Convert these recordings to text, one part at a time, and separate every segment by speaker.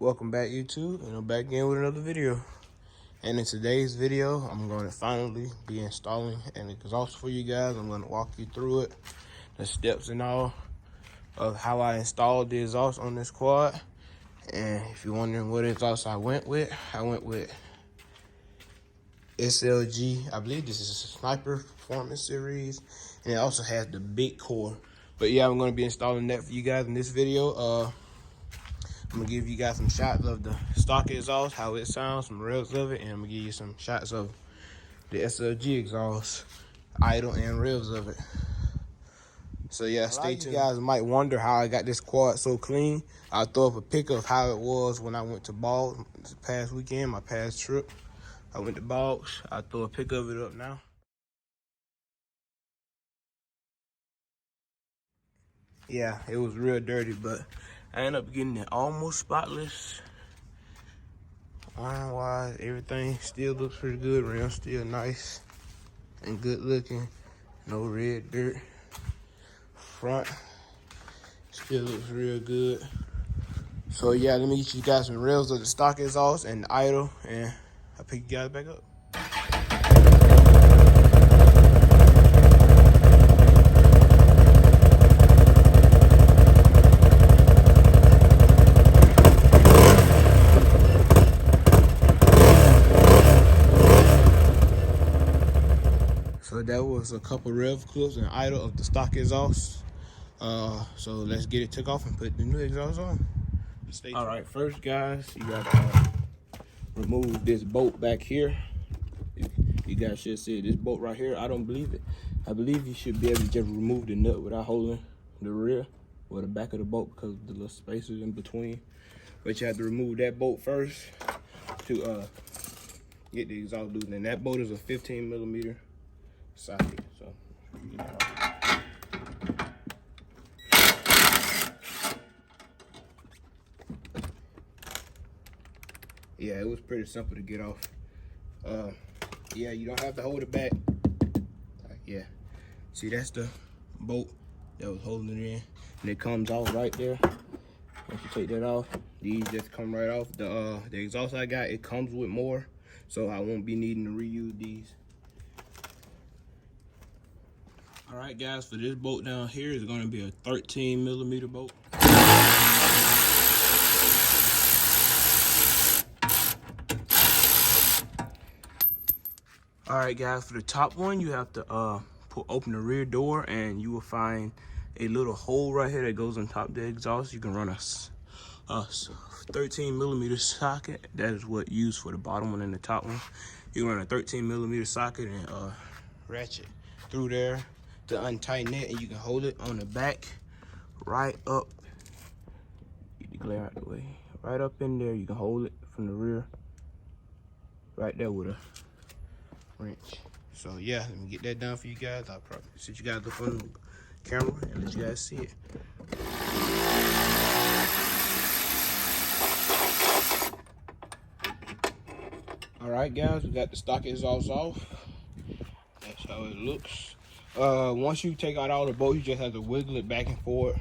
Speaker 1: Welcome back, YouTube, and I'm back again with another video. And in today's video, I'm going to finally be installing an exhaust for you guys. I'm going to walk you through it, the steps and all of how I installed the exhaust on this quad. And if you're wondering what exhaust I went with SLG. I believe this is a Sniper Performance Series, and it also has the big core. But yeah, I'm going to be installing that for you guys in this video. I'm gonna give you guys some shots of the stock exhaust, how it sounds, some revs of it, and I'm gonna give you some shots of the SLG exhaust, idle and revs of it. So yeah, stay tuned. You guys might wonder how I got this quad so clean. I'll throw up a pic of how it was when I went to Ball this past weekend, my past trip. I went to Boggs. I'll throw a pic of it up now. Yeah, it was real dirty, but I ended up getting it almost spotless. Iron wise, everything still looks pretty good. Rim still nice and good looking. No red dirt. Front still looks real good. So yeah, let me get you guys some revs of the stock exhaust and the idle, and I'll pick you guys back up. So that was a couple rev clips and idle of the stock exhaust. So let's get it took off and put the new exhaust on. All right, first guys, you gotta remove this bolt back here. You guys should see this bolt right here. I don't believe it. I believe you should be able to just remove the nut without holding the rear or the back of the bolt because of the little spaces in between. But you have to remove that bolt first to get the exhaust loose. And that bolt is a 15mm socket. So yeah, it was pretty simple to get off. Yeah, you don't have to hold it back. Yeah, see, that's the bolt that was holding it in, and it comes off right there. Once you take that off, these just come right off. The exhaust I got, it comes with more, so I won't be needing to reuse these. All right, guys, for this bolt down here is going to be a 13mm bolt. All right, guys, for the top one, you have to open the rear door, and you will find a little hole right here that goes on top of the exhaust. You can run a 13mm socket. That is what used for the bottom one and the top one. You run a 13mm socket and ratchet through there to untighten it, and you can hold it on the back right up. Get the glare out the way. Right up in there, you can hold it from the rear. Right there with a wrench. So yeah, let me get that done for you guys. I'll probably sit you guys up on the camera and let you guys see it. All right, guys, we got the stock exhaust off. That's how it looks. Once you take out all the bolts, you just have to wiggle it back and forth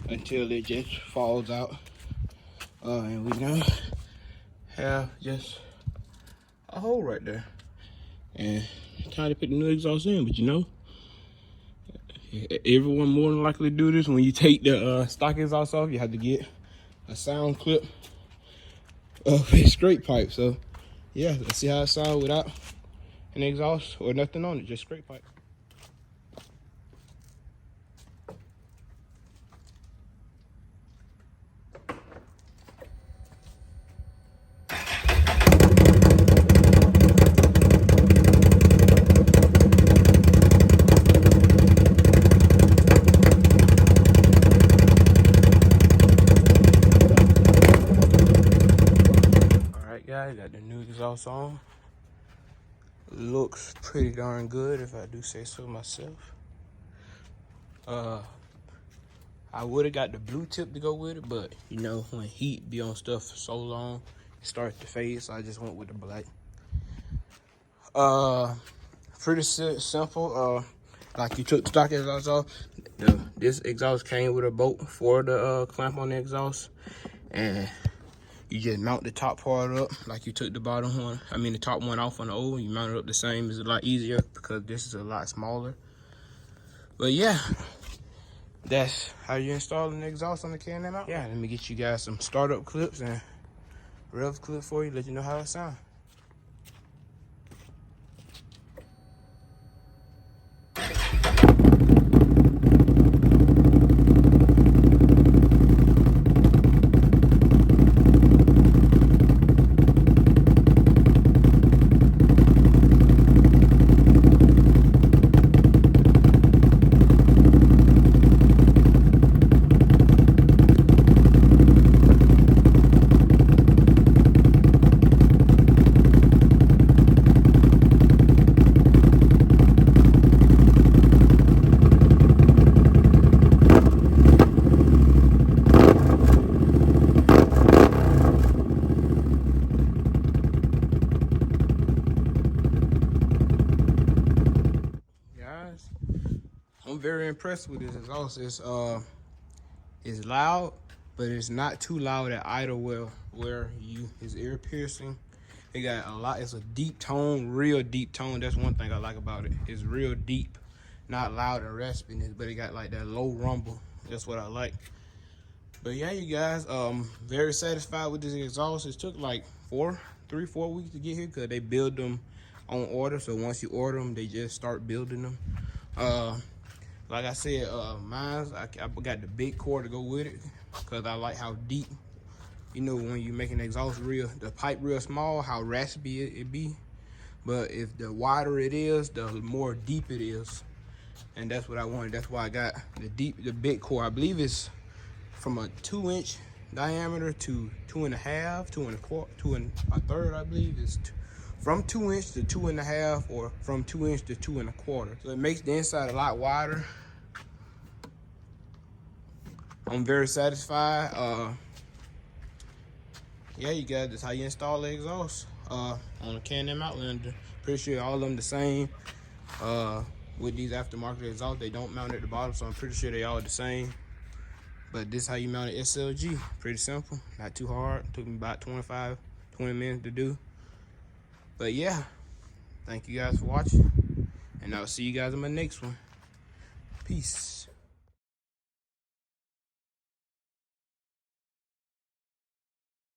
Speaker 1: until it just falls out. And we now have just a hole right there. And time to put the new exhaust in, but you know, everyone more than likely do this. When you take the stock exhaust off, you have to get a sound clip of a straight pipe. So yeah, let's see how it sounds without an exhaust or nothing on it, just straight pipe. Guys, got the new exhaust on. Looks pretty darn good, if I do say so myself. I would have got the blue tip to go with it, but you know, when heat be on stuff for so long, it starts to fade, so I just went with the black. Pretty simple. Like, you took the stock exhaust off. This exhaust came with a bolt for the clamp on the exhaust, and You just mount the top part up like you took the bottom one. I mean the top one off on the old. You mount it up the same. It's a lot easier because this is a lot smaller. But yeah, that's how you install an exhaust on the Can-Am Outlander. Yeah, let me get you guys some startup clips and rev clip for you. Let you know how it sounds. Guys, I'm very impressed with this exhaust. It's loud, but it's not too loud at idle where is ear piercing. It got a lot. It's a deep tone, real deep tone. That's one thing I like about it. It's real deep, not loud and raspy, but it got like that low rumble. That's what I like. But yeah, you guys, very satisfied with this exhaust. It took like 4 weeks to get here because they build them on order. So once you order them, they just start building them. Like I said, I got the big core to go with it because I like how deep, you know, when you make an exhaust the pipe real small, how raspy it be. But if the wider it is, the more deep it is. And that's what I wanted. That's why I got the big core. I believe it's from a 2-inch diameter to 2.5, 2.25, I believe. It's from 2-inch to 2.5, or from 2-inch to 2.25. So it makes the inside a lot wider. I'm very satisfied. Yeah, you guys, that's how you install the exhaust on a Can-Am Outlander. Pretty sure all of them the same. With these aftermarket exhausts, they don't mount at the bottom, so I'm pretty sure they all the same. But this is how you mount an SLG. Pretty simple, not too hard. Took me about 20 minutes to do. But yeah, thank you guys for watching, and I'll see you guys in my next one. Peace.